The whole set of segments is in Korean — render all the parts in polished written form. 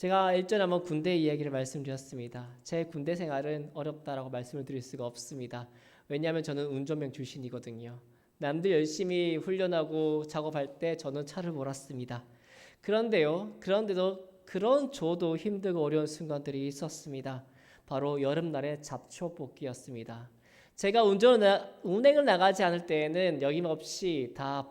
제가 일전에 한번 군대 이야기를 말씀드렸습니다. 제 군대 생활은 어렵다라고 말씀을 드릴 수가 없습니다. 왜냐하면 저는 운전병 출신이거든요. 남들 열심히 훈련하고 작업할 때 저는 차를 몰았습니다. 그런데도 그런 저도 힘들고 어려운 순간들이 있었습니다. 바로 여름날의 잡초 뽑기였습니다. 제가 운행을 나가지 않을 때에는 여김없이 다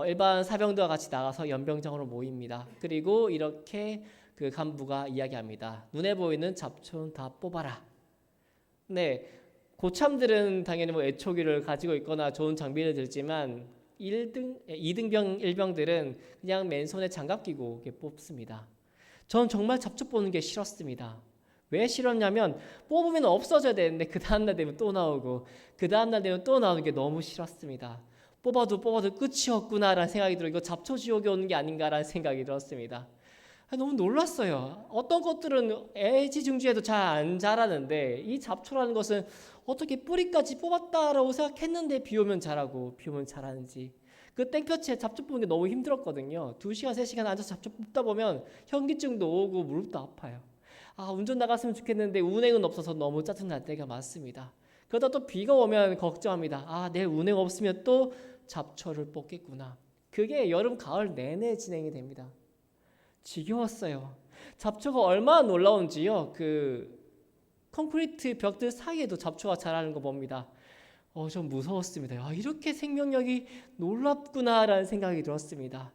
일반 사병들과 같이 나가서 연병장으로 모입니다. 그리고 이렇게 그 간부가 이야기합니다. 눈에 보이는 잡초는 다 뽑아라. 네, 고참들은 당연히 뭐 애초기를 가지고 있거나 좋은 장비를 들지만 2등병, 1병들은 그냥 맨손에 장갑 끼고 이렇게 뽑습니다. 저는 정말 잡초 뽑는 게 싫었습니다. 왜 싫었냐면 뽑으면 없어져야 되는데 그 다음날 되면 또 나오고 그 다음날 되면 또 나오는 게 너무 싫었습니다. 뽑아도 끝이 없구나라는 생각이 들어 이거 잡초 지옥에 오는 게 아닌가라는 생각이 들었습니다. 너무 놀랐어요. 어떤 것들은 애지중지해도 잘 안 자라는데 이 잡초라는 것은 어떻게 뿌리까지 뽑았다라고 생각했는데 비 오면 자라고 비 오면 자라는지 그 땡볕에 잡초 뽑는 게 너무 힘들었거든요. 2시간 3시간 앉아서 잡초 뽑다 보면 현기증도 오고 무릎도 아파요. 운전 나갔으면 좋겠는데 운행은 없어서 너무 짜증날 때가 많습니다. 그러다 또 비가 오면 걱정합니다. 내일 운행 없으면 또 잡초를 뽑겠구나. 그게 여름 가을 내내 진행이 됩니다. 지겨웠어요. 잡초가 얼마나 놀라운지요. 그 콘크리트 벽들 사이에도 잡초가 자라는 거 봅니다. 좀 무서웠습니다. 이렇게 생명력이 놀랍구나라는 생각이 들었습니다.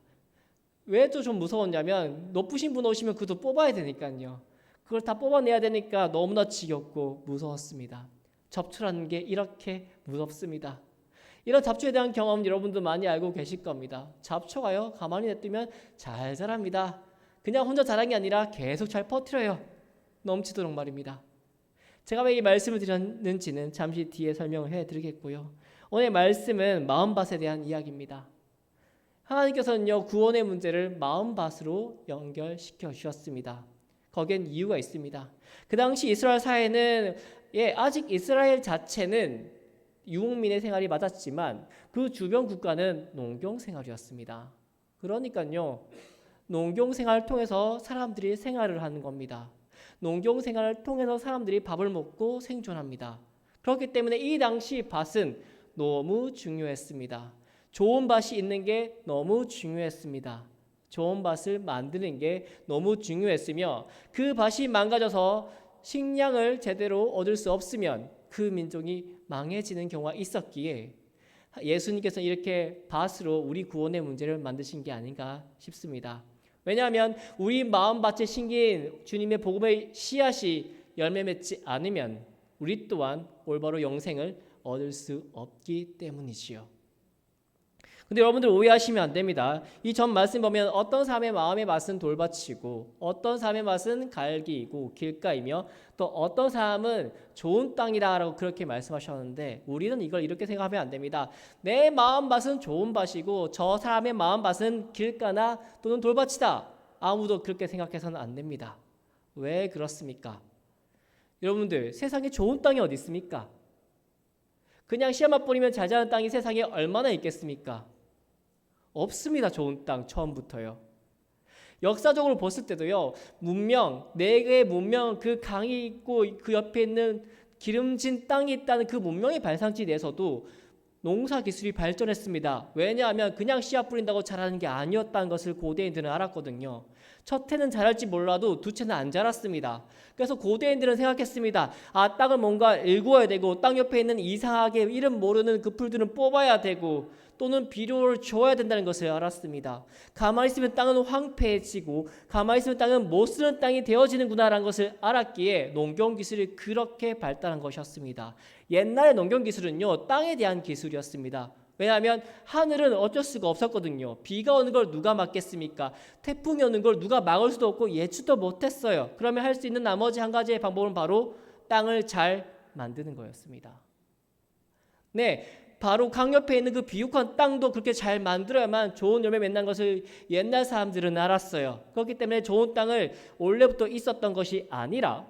왜 또 좀 무서웠냐면 높으신 분 오시면 그도 뽑아야 되니까요. 그걸 다 뽑아내야 되니까 너무나 지겹고 무서웠습니다. 잡초라는 게 이렇게 무섭습니다. 이런 잡초에 대한 경험 여러분도 많이 알고 계실 겁니다. 잡초가요 가만히 냅두면 잘 자랍니다. 그냥 혼자 자란 게 아니라 계속 잘 퍼뜨려요. 넘치도록 말입니다. 제가 왜 이 말씀을 드렸는지는 잠시 뒤에 설명을 해드리겠고요. 오늘 말씀은 마음밭에 대한 이야기입니다. 하나님께서는요 구원의 문제를 마음밭으로 연결시켜 주셨습니다. 거기엔 이유가 있습니다. 그 당시 이스라엘 사회는 아직 이스라엘 자체는 유목민의 생활이 맞았지만 그 주변 국가는 농경 생활이었습니다. 그러니까요 농경 생활을 통해서 사람들이 생활을 하는 겁니다. 농경 생활을 통해서 사람들이 밥을 먹고 생존합니다. 그렇기 때문에 이 당시 밭은 너무 중요했습니다. 좋은 밭이 있는 게 너무 중요했습니다. 좋은 밭을 만드는 게 너무 중요했으며 그 밭이 망가져서 식량을 제대로 얻을 수 없으면 그 민족이 망해지는 경우가 있었기에 예수님께서 이렇게 밭으로 우리 구원의 문제를 만드신 게 아닌가 싶습니다. 왜냐하면 우리 마음밭에 심긴 주님의 복음의 씨앗이 열매 맺지 않으면 우리 또한 올바로 영생을 얻을 수 없기 때문이지요. 근데 여러분들 오해하시면 안 됩니다. 이 전 말씀 보면 어떤 사람의 마음의 맛은 돌밭이고 어떤 사람의 맛은 갈기이고 길가이며 또 어떤 사람은 좋은 땅이다라고 그렇게 말씀하셨는데 우리는 이걸 이렇게 생각하면 안 됩니다. 내 마음 밭은 좋은 밭이고 저 사람의 마음 밭은 길가나 또는 돌밭이다. 아무도 그렇게 생각해서는 안 됩니다. 왜 그렇습니까? 여러분들 세상에 좋은 땅이 어디 있습니까? 그냥 씨앗만 뿌리면 잘 자라는 땅이 세상에 얼마나 있겠습니까? 없습니다. 좋은 땅 처음부터요. 역사적으로 봤을 때도요. 문명, 네 개의 문명 그 강이 있고 그 옆에 있는 기름진 땅이 있다는 그 문명의 발상지 내에서도 농사 기술이 발전했습니다. 왜냐하면 그냥 씨앗 뿌린다고 자라는 게 아니었다는 것을 고대인들은 알았거든요. 첫 해는 자랄지 몰라도 두 채는 안 자랐습니다. 그래서 고대인들은 생각했습니다. 땅을 뭔가 일구어야 되고 땅 옆에 있는 이상하게 이름 모르는 그 풀들은 뽑아야 되고 또는 비료를 줘야 된다는 것을 알았습니다. 가만히 있으면 땅은 황폐해지고 가만히 있으면 땅은 못 쓰는 땅이 되어지는구나라는 것을 알았기에 농경기술이 그렇게 발달한 것이었습니다. 옛날의 농경기술은요 땅에 대한 기술이었습니다. 왜냐하면 하늘은 어쩔 수가 없었거든요. 비가 오는 걸 누가 막겠습니까? 태풍이 오는 걸 누가 막을 수도 없고 예측도 못했어요. 그러면 할 수 있는 나머지 한 가지의 방법은 바로 땅을 잘 만드는 거였습니다. 네, 바로 강 옆에 있는 그 비옥한 땅도 그렇게 잘 만들어야만 좋은 열매 맺는 것을 옛날 사람들은 알았어요. 그렇기 때문에 좋은 땅을 원래부터 있었던 것이 아니라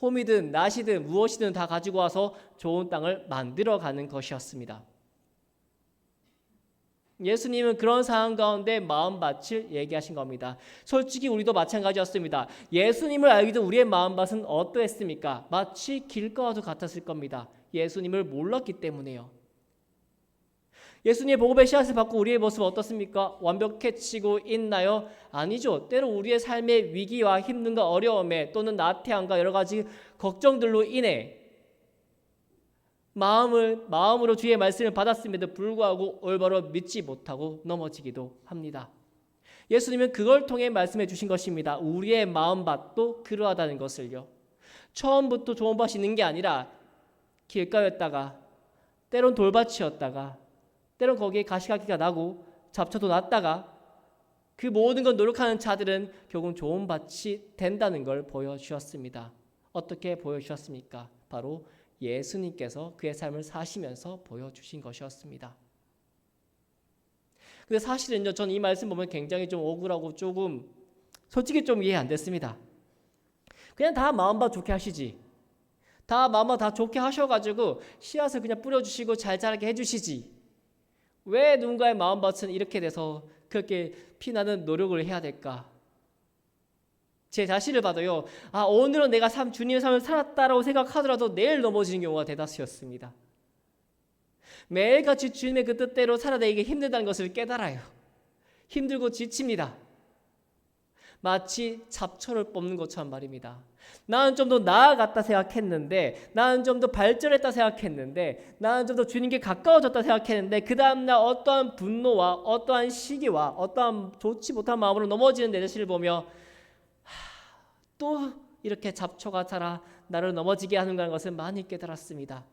홈이든 낫이든 무엇이든 다 가지고 와서 좋은 땅을 만들어가는 것이었습니다. 예수님은 그런 상황 가운데 마음밭을 얘기하신 겁니다. 솔직히 우리도 마찬가지였습니다. 예수님을 알기 전 우리의 마음밭은 어떠했습니까? 마치 길가와도 같았을 겁니다. 예수님을 몰랐기 때문에요. 예수님의 복음의 씨앗을 받고 우리의 모습은 어떻습니까? 완벽해지고 있나요? 아니죠. 때로 우리의 삶의 위기와 힘듦과 어려움에 또는 나태함과 여러 가지 걱정들로 인해 마음으로 주의 말씀을 받았음에도 불구하고 올바로 믿지 못하고 넘어지기도 합니다. 예수님은 그걸 통해 말씀해 주신 것입니다. 우리의 마음밭도 그러하다는 것을요. 처음부터 좋은 밭이 있는 게 아니라 길가였다가 때론 돌밭이었다가 때론 거기에 가시가기가 나고 잡초도 났다가 그 모든 걸 노력하는 자들은 결국 좋은 밭이 된다는 걸 보여주셨습니다. 어떻게 보여주셨습니까? 바로 예수님께서 그의 삶을 사시면서 보여주신 것이었습니다. 근데 사실은요, 저는 이 말씀 보면 굉장히 좀 억울하고 조금 솔직히 좀 이해 안 됐습니다. 그냥 다 마음밭 좋게 하시지. 다 마음밭 다 좋게 하셔가지고 씨앗을 그냥 뿌려주시고 잘 자라게 해주시지. 왜 누군가의 마음밭은 이렇게 돼서 그렇게 피나는 노력을 해야 될까? 제 자신을 봐도요. 오늘은 내가 주님의 삶을 살았다라고 생각하더라도 내일 넘어지는 경우가 대다수였습니다. 매일같이 주님의 그 뜻대로 살아내기 힘들다는 것을 깨달아요. 힘들고 지칩니다. 마치 잡초를 뽑는 것처럼 말입니다. 나는 좀 더 나아갔다 생각했는데, 나는 좀 더 발전했다 생각했는데, 나는 좀 더 주님께 가까워졌다 생각했는데 그 다음날 어떠한 분노와 어떠한 시기와 어떠한 좋지 못한 마음으로 넘어지는 내 자신을 보며 또 이렇게 잡초가 자라 나를 넘어지게 하는가 하는 것을 많이 깨달았습니다.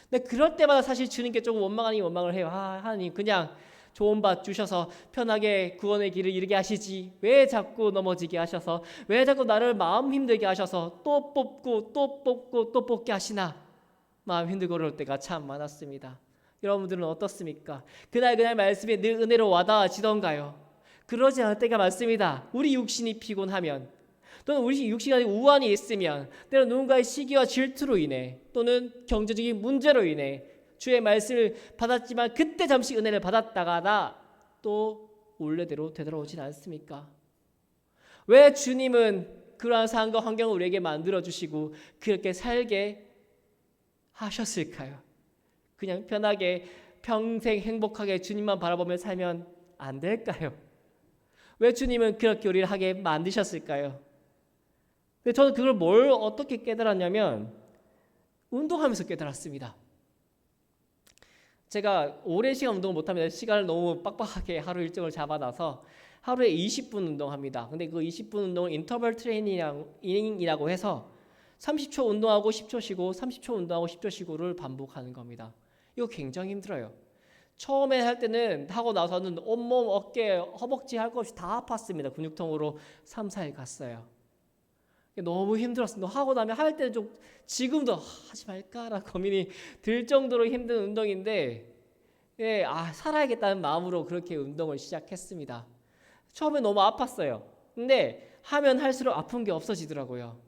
근데 그럴 때마다 사실 주님께 조금 원망 아닌 원망을 해요. 하나님 그냥 좋은 밭 주셔서 편하게 구원의 길을 이르게 하시지 왜 자꾸 넘어지게 하셔서 왜 자꾸 나를 마음 힘들게 하셔서 또 뽑고 또 뽑고 또 뽑게 하시나 마음 힘들고 그럴 때가 참 많았습니다. 여러분들은 어떻습니까? 그날 말씀이 늘 은혜로 와닿아지던가요? 그러지 않을 때가 많습니다. 우리 육신이 피곤하면 또는 우리 육신이 우환이 있으면 때로는 누군가의 시기와 질투로 인해 또는 경제적인 문제로 인해 주의 말씀을 받았지만 그때 잠시 은혜를 받았다가 또 원래대로 되돌아오진 않습니까? 왜 주님은 그러한 상황과 환경을 우리에게 만들어주시고 그렇게 살게 하셨을까요? 그냥 편하게 평생 행복하게 주님만 바라보며 살면 안 될까요? 왜 주님은 그렇게 우리를 하게 만드셨을까요? 근데 저는 그걸 어떻게 깨달았냐면 운동하면서 깨달았습니다. 제가 오랜 시간 운동을 못합니다. 시간을 너무 빡빡하게 하루 일정을 잡아놔서 하루에 20분 운동합니다. 근데 그 20분 운동을 인터벌 트레이닝이라고 해서 30초 운동하고 10초 쉬고 30초 운동하고 10초 쉬고를 반복하는 겁니다. 이거 굉장히 힘들어요. 처음에 할 때는 하고 나서는 온몸, 어깨, 허벅지 할 것 없이 다 아팠습니다. 근육통으로 3, 4일 갔어요. 너무 힘들었습니다. 하고 나면 할 때는 좀 지금도 하지 말까라는 고민이 들 정도로 힘든 운동인데 살아야겠다는 마음으로 그렇게 운동을 시작했습니다. 처음에 너무 아팠어요. 근데 하면 할수록 아픈 게 없어지더라고요.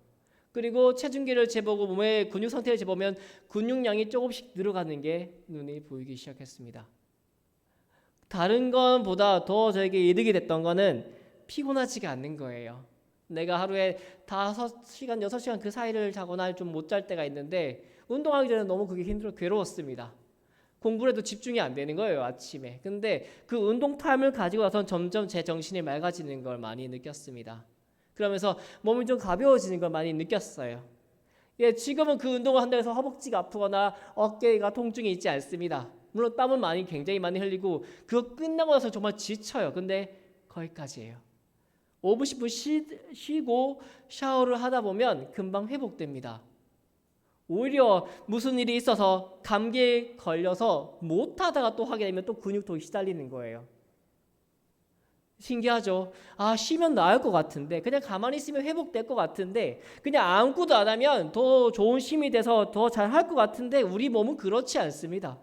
그리고 체중계를 재보고 몸의 근육 상태를 재보면 근육량이 조금씩 늘어가는 게 눈에 보이기 시작했습니다. 다른 것보다 더 저에게 이득이 됐던 거는 피곤하지가 않는 거예요. 내가 하루에 5시간, 6시간 그 사이를 자거나 좀 못 잘 때가 있는데 운동하기 전에 너무 그게 괴로웠습니다. 공부를 해도 집중이 안 되는 거예요, 아침에. 근데 그 운동 타임을 가지고 나서는 점점 제 정신이 맑아지는 걸 많이 느꼈습니다. 그러면서 몸이 좀 가벼워지는 걸 많이 느꼈어요. 지금은 그 운동을 한다고 해서 허벅지가 아프거나 어깨가 통증이 있지 않습니다. 물론 땀은 굉장히 많이 흘리고 그거 끝나고 나서 정말 지쳐요. 근데 거기까지예요. 5분 10분 쉬고 샤워를 하다 보면 금방 회복됩니다. 오히려 무슨 일이 있어서 감기에 걸려서 못하다가 또 하게 되면 또 근육통이 시달리는 거예요. 신기하죠? 쉬면 나을 것 같은데 그냥 가만히 있으면 회복될 것 같은데 그냥 아무것도 안 하면 더 좋은 힘이 돼서 더 잘할 것 같은데 우리 몸은 그렇지 않습니다.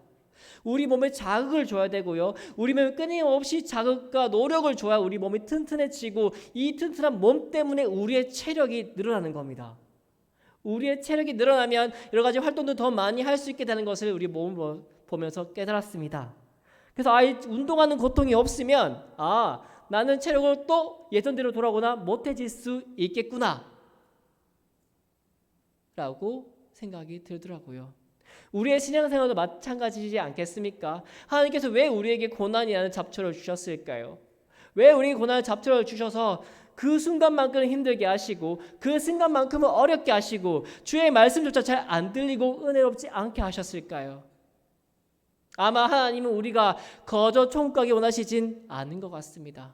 우리 몸에 자극을 줘야 되고요. 우리 몸에 끊임없이 자극과 노력을 줘야 우리 몸이 튼튼해지고 이 튼튼한 몸 때문에 우리의 체력이 늘어나는 겁니다. 우리의 체력이 늘어나면 여러 가지 활동도 더 많이 할 수 있게 되는 것을 우리 몸을 보면서 깨달았습니다. 그래서 운동하는 고통이 없으면 나는 체력을 또 예전대로 돌아오거나 못해질 수 있겠구나 라고 생각이 들더라고요. 우리의 신앙생활도 마찬가지지 않겠습니까? 하나님께서 왜 우리에게 고난이라는 잡초를 주셨을까요? 왜 우리에게 고난의 잡초를 주셔서 그 순간만큼은 힘들게 하시고 그 순간만큼은 어렵게 하시고 주의 말씀조차 잘 안 들리고 은혜롭지 않게 하셨을까요? 아마 하나님은 우리가 거저 천국 가기 원하시진 않은 것 같습니다.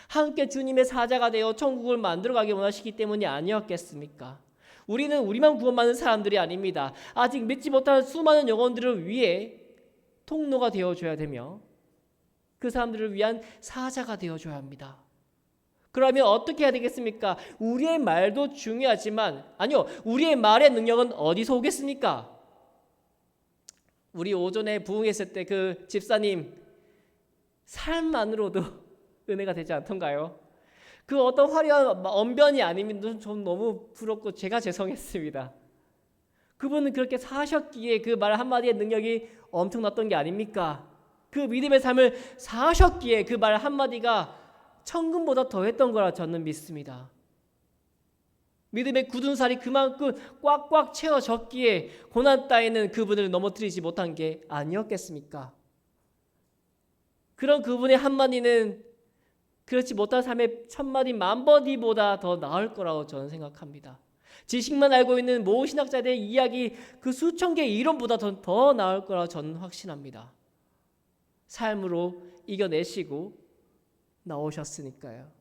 함께 주님의 사자가 되어 천국을 만들어가기 원하시기 때문이 아니었겠습니까? 우리는 우리만 구원받는 사람들이 아닙니다. 아직 믿지 못하는 수많은 영혼들을 위해 통로가 되어줘야 되며 그 사람들을 위한 사자가 되어줘야 합니다. 그러면 어떻게 해야 되겠습니까? 우리의 말도 중요하지만 우리의 말의 능력은 어디서 오겠습니까? 우리 오전에 부흥했을 때 그 집사님 삶만으로도 은혜가 되지 않던가요? 그 어떤 화려한 언변이 아니면 좀 너무 부럽고 제가 죄송했습니다. 그분은 그렇게 사셨기에 그 말 한마디의 능력이 엄청났던 게 아닙니까? 그 믿음의 삶을 사셨기에 그 말 한마디가 천금보다 더했던 거라 저는 믿습니다. 믿음의 굳은 살이 그만큼 꽉꽉 채워졌기에 고난 따위는 그분을 넘어뜨리지 못한 게 아니었겠습니까? 그런 그분의 한마디는 그렇지 못한 삶의 천마디 만마디보다 더 나을 거라고 저는 생각합니다. 지식만 알고 있는 모든 신학자들의 이야기 그 수천 개의 이론보다 더 나을 거라고 저는 확신합니다. 삶으로 이겨내시고 나오셨으니까요.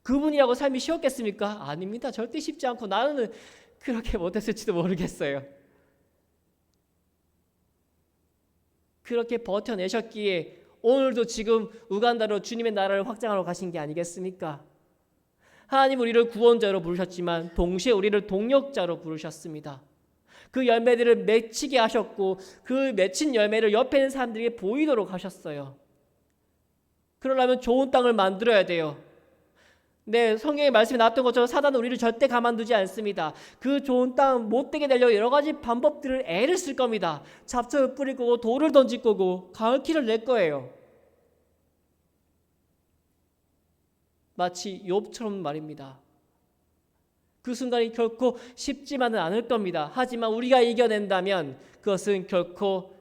그분이라고 삶이 쉬웠겠습니까? 아닙니다. 절대 쉽지 않고 나는 그렇게 못했을지도 모르겠어요. 그렇게 버텨내셨기에 오늘도 지금 우간다로 주님의 나라를 확장하러 가신 게 아니겠습니까? 하나님 우리를 구원자로 부르셨지만 동시에 우리를 동역자로 부르셨습니다. 그 열매들을 맺히게 하셨고 그 맺힌 열매를 옆에 있는 사람들에게 보이도록 하셨어요. 그러려면 좋은 땅을 만들어야 돼요. 성경의 말씀에 나왔던 것처럼 사단은 우리를 절대 가만두지 않습니다. 그 좋은 땅 못되게 되려고 여러 가지 방법들을 애를 쓸 겁니다. 잡초를 뿌릴 거고 돌을 던질 거고 가을키를 낼 거예요. 마치 욥처럼 말입니다. 그 순간이 결코 쉽지만은 않을 겁니다. 하지만 우리가 이겨낸다면 그것은 결코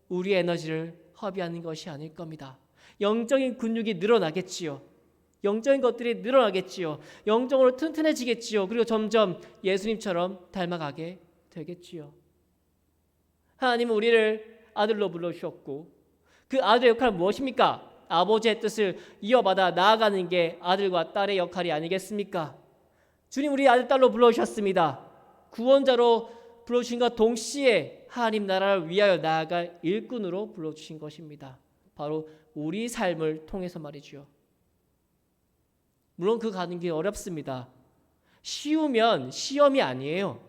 우리의 에너지를 허비하는 것이 아닐 겁니다. 영적인 근육이 늘어나겠지요. 영적인 것들이 늘어나겠지요. 영적으로 튼튼해지겠지요. 그리고 점점 예수님처럼 닮아가게 되겠지요. 하나님은 우리를 아들로 불러주셨고 그 아들의 역할은 무엇입니까? 아버지의 뜻을 이어받아 나아가는 게 아들과 딸의 역할이 아니겠습니까? 주님 우리 아들 딸로 불러주셨습니다. 구원자로 불러주신과 동시에 하나님 나라를 위하여 나아갈 일꾼으로 불러주신 것입니다. 바로 우리 삶을 통해서 말이죠. 물론 그 가는 게 어렵습니다. 쉬우면 시험이 아니에요.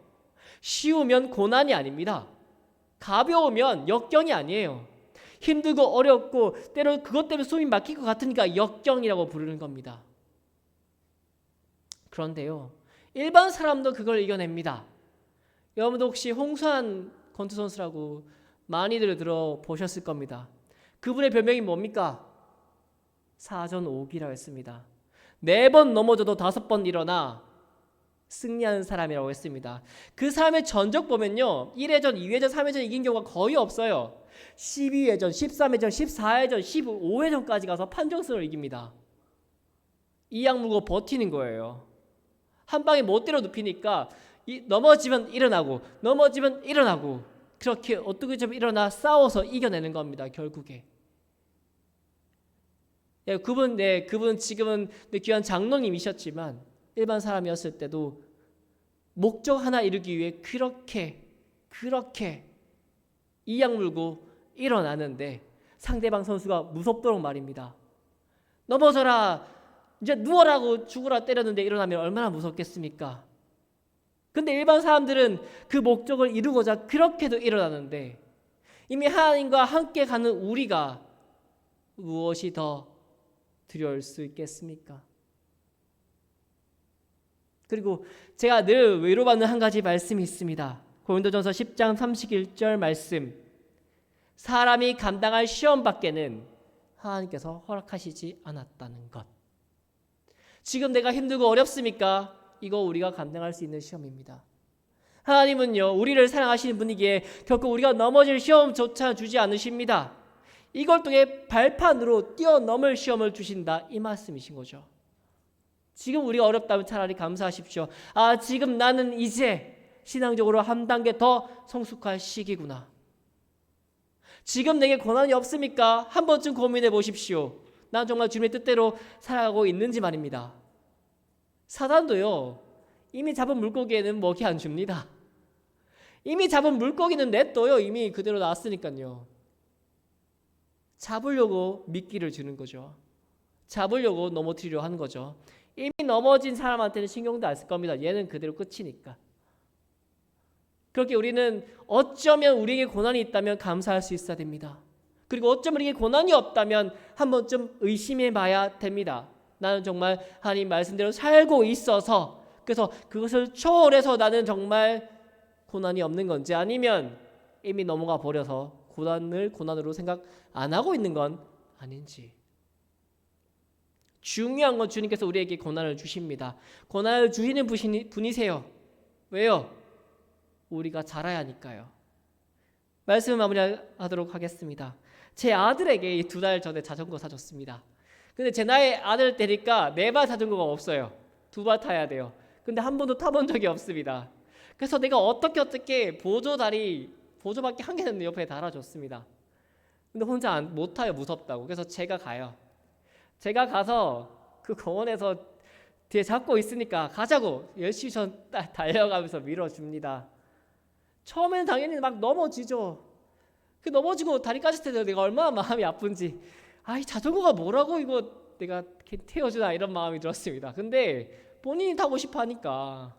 쉬우면 고난이 아닙니다. 가벼우면 역경이 아니에요. 힘들고 어렵고 때로 그것 때문에 숨이 막힐 것 같으니까 역경이라고 부르는 겁니다. 그런데요, 일반 사람도 그걸 이겨냅니다. 여러분도 혹시 홍수환 권투 선수라고 많이들 들어보셨을 겁니다. 그분의 별명이 뭡니까? 사전오기라고 했습니다. 4번 넘어져도 5번 일어나 승리하는 사람이라고 했습니다. 그 사람의 전적 보면요, 1회전, 2회전, 3회전 이긴 경우가 거의 없어요. 12회전, 13회전, 14회전, 15회전까지 가서 판정승을 이깁니다. 이악 물고 버티는 거예요. 한 방에 못 때려 눕히니까 넘어지면 일어나고 넘어지면 일어나고 그렇게 어떻게 좀 일어나 싸워서 이겨내는 겁니다. 결국에. 그분 지금은 귀한 장로님이셨지만 일반 사람이었을 때도 목적 하나 이루기 위해 그렇게 이악 물고 일어나는데 상대방 선수가 무섭도록 말입니다. 넘어져라, 이제 누워라고 죽으라 때렸는데 일어나면 얼마나 무섭겠습니까? 근데 일반 사람들은 그 목적을 이루고자 그렇게도 일어나는데 이미 하나님과 함께 가는 우리가 무엇이 더 두려울 수 있겠습니까? 그리고 제가 늘 위로받는 한 가지 말씀이 있습니다. 고린도전서 10장 31절 말씀. 사람이 감당할 시험밖에는 하나님께서 허락하시지 않았다는 것. 지금 내가 힘들고 어렵습니까? 이거 우리가 감당할 수 있는 시험입니다. 하나님은요, 우리를 사랑하시는 분이기에 결코 우리가 넘어질 시험조차 주지 않으십니다. 이걸 통해 발판으로 뛰어넘을 시험을 주신다, 이 말씀이신 거죠. 지금 우리가 어렵다면 차라리 감사하십시오. 아, 지금 나는 이제 신앙적으로 한 단계 더 성숙할 시기구나. 지금 내게 고난이 없습니까? 한 번쯤 고민해 보십시오. 난 정말 주님의 뜻대로 살아가고 있는지 말입니다. 사단도요, 이미 잡은 물고기에는 먹이 안 줍니다. 이미 잡은 물고기는 냅둬요. 이미 그대로 나왔으니까요. 잡으려고 미끼를 주는 거죠. 잡으려고 넘어뜨리려 하는 거죠. 이미 넘어진 사람한테는 신경도 안 쓸 겁니다. 얘는 그대로 끝이니까. 그렇게 우리는 어쩌면 우리에게 고난이 있다면 감사할 수 있어야 됩니다. 그리고 어쩌면 우리에게 고난이 없다면 한 번쯤 의심해 봐야 됩니다. 나는 정말 하나님 말씀대로 살고 있어서, 그래서 그것을 초월해서 나는 정말 고난이 없는 건지, 아니면 이미 넘어가 버려서 고난을 고난으로 생각 안 하고 있는 건 아닌지. 중요한 건 주님께서 우리에게 고난을 주십니다. 고난을 주시는 분이세요. 왜요? 우리가 자라야 하니까요. 말씀을 마무리하도록 하겠습니다. 제 아들에게 2달 전에 자전거 사줬습니다. 근데 제 나이 아들 때니까 4발 자전거가 없어요. 2발 타야 돼요. 근데 한 번도 타본 적이 없습니다. 그래서 내가 어떻게 보조밖에 한 개는 옆에 달아줬습니다. 근데 혼자 못 타요. 무섭다고. 그래서 제가 가요. 제가 가서 그 공원에서 뒤에 잡고 있으니까 가자고 열심히 달려가면서 밀어줍니다. 처음에는 당연히 막 넘어지죠. 그 넘어지고 다리 까질 때 내가 얼마나 마음이 아픈지, 이 자전거가 뭐라고 이거 내가 태워주나, 이런 마음이 들었습니다. 근데 본인이 타고 싶어 하니까,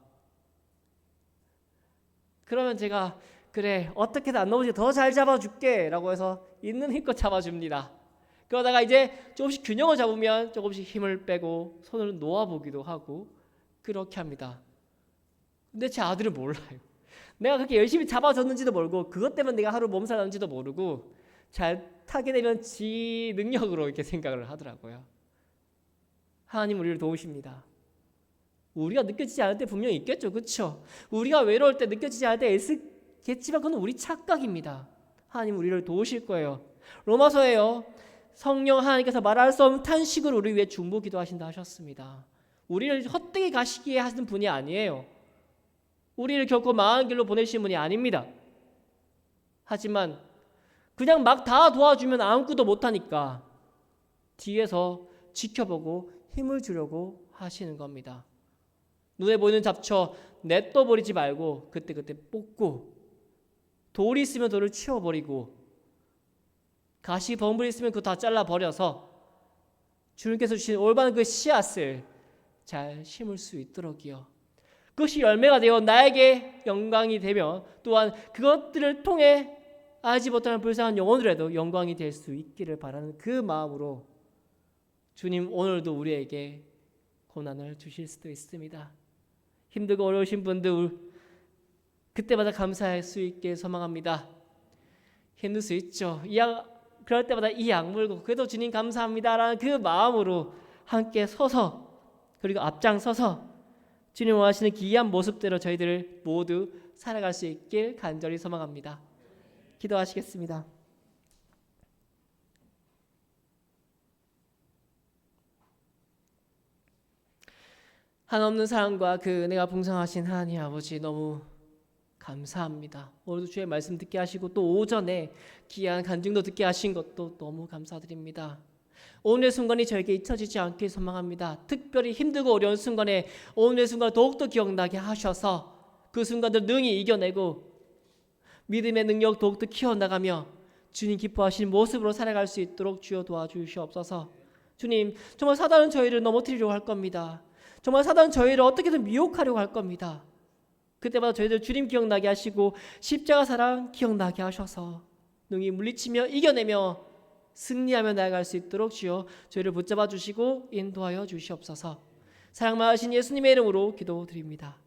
그러면 제가 그래 어떻게든 안 넘어지게 더 잘 잡아줄게 라고 해서 있는 힘껏 잡아줍니다. 그러다가 이제 조금씩 균형을 잡으면 조금씩 힘을 빼고 손을 놓아보기도 하고 그렇게 합니다. 근데 제 아들은 몰라요. 내가 그렇게 열심히 잡아줬는지도 모르고, 그것 때문에 내가 하루 몸살 났는지도 모르고, 잘 타게 되면 지 능력으로 이렇게 생각을 하더라고요. 하나님 우리를 도우십니다. 우리가 느껴지지 않을 때 분명히 있겠죠. 그렇죠? 우리가 외로울 때 느껴지지 않을 때 애쓰겠지만 그건 우리 착각입니다. 하나님 우리를 도우실 거예요. 로마서에요, 성령 하나님께서 말할 수 없는 탄식으로 우리 위해 중보 기도하신다 하셨습니다. 우리를 헛되게 가시기에 하시는 분이 아니에요. 우리를 결코 망한 길로 보내신 분이 아닙니다. 하지만 그냥 막 다 도와주면 아무것도 못하니까 뒤에서 지켜보고 힘을 주려고 하시는 겁니다. 눈에 보이는 잡초 냅둬버리지 말고 그때그때 뽑고, 돌이 있으면 돌을 치워버리고, 가시 벙불이 있으면 그거 다 잘라버려서 주님께서 주신 올바른 그 씨앗을 잘 심을 수 있도록이요. 그것이 열매가 되어 나에게 영광이 되며, 또한 그것들을 통해 알지 못하는 불쌍한 영혼들에도 영광이 될 수 있기를 바라는 그 마음으로 주님 오늘도 우리에게 고난을 주실 수도 있습니다. 힘들고 어려우신 분들 그때마다 감사할 수 있게 소망합니다. 힘들 수 있죠. 그럴 때마다 이 악물고 그래도 주님 감사합니다라는 그 마음으로 함께 서서, 그리고 앞장서서 주님 원하시는 기이한 모습대로 저희들을 모두 살아갈 수 있길 간절히 소망합니다. 기도하시겠습니다. 한없는 사랑과 그 은혜가 풍성하신 하나님 아버지, 너무 감사합니다. 오늘도 주의 말씀 듣게 하시고 또 오전에 귀한 간증도 듣게 하신 것도 너무 감사드립니다. 오늘의 순간이 저에게 잊혀지지 않길 소망합니다. 특별히 힘들고 어려운 순간에 오늘의 순간을 더욱더 기억나게 하셔서 그 순간들 능히 이겨내고 믿음의 능력 더욱더 키워나가며 주님 기뻐하시는 모습으로 살아갈 수 있도록 주여 도와주시옵소서. 주님, 정말 사단은 저희를 넘어뜨리려고 할 겁니다. 정말 사단은 저희를 어떻게든 미혹하려고 할 겁니다. 그때마다 저희들 주님 기억나게 하시고 십자가 사랑 기억나게 하셔서 능히 물리치며 이겨내며 승리하며 나아갈 수 있도록 주여 저희를 붙잡아 주시고 인도하여 주시옵소서. 사랑 많으신 예수님의 이름으로 기도드립니다.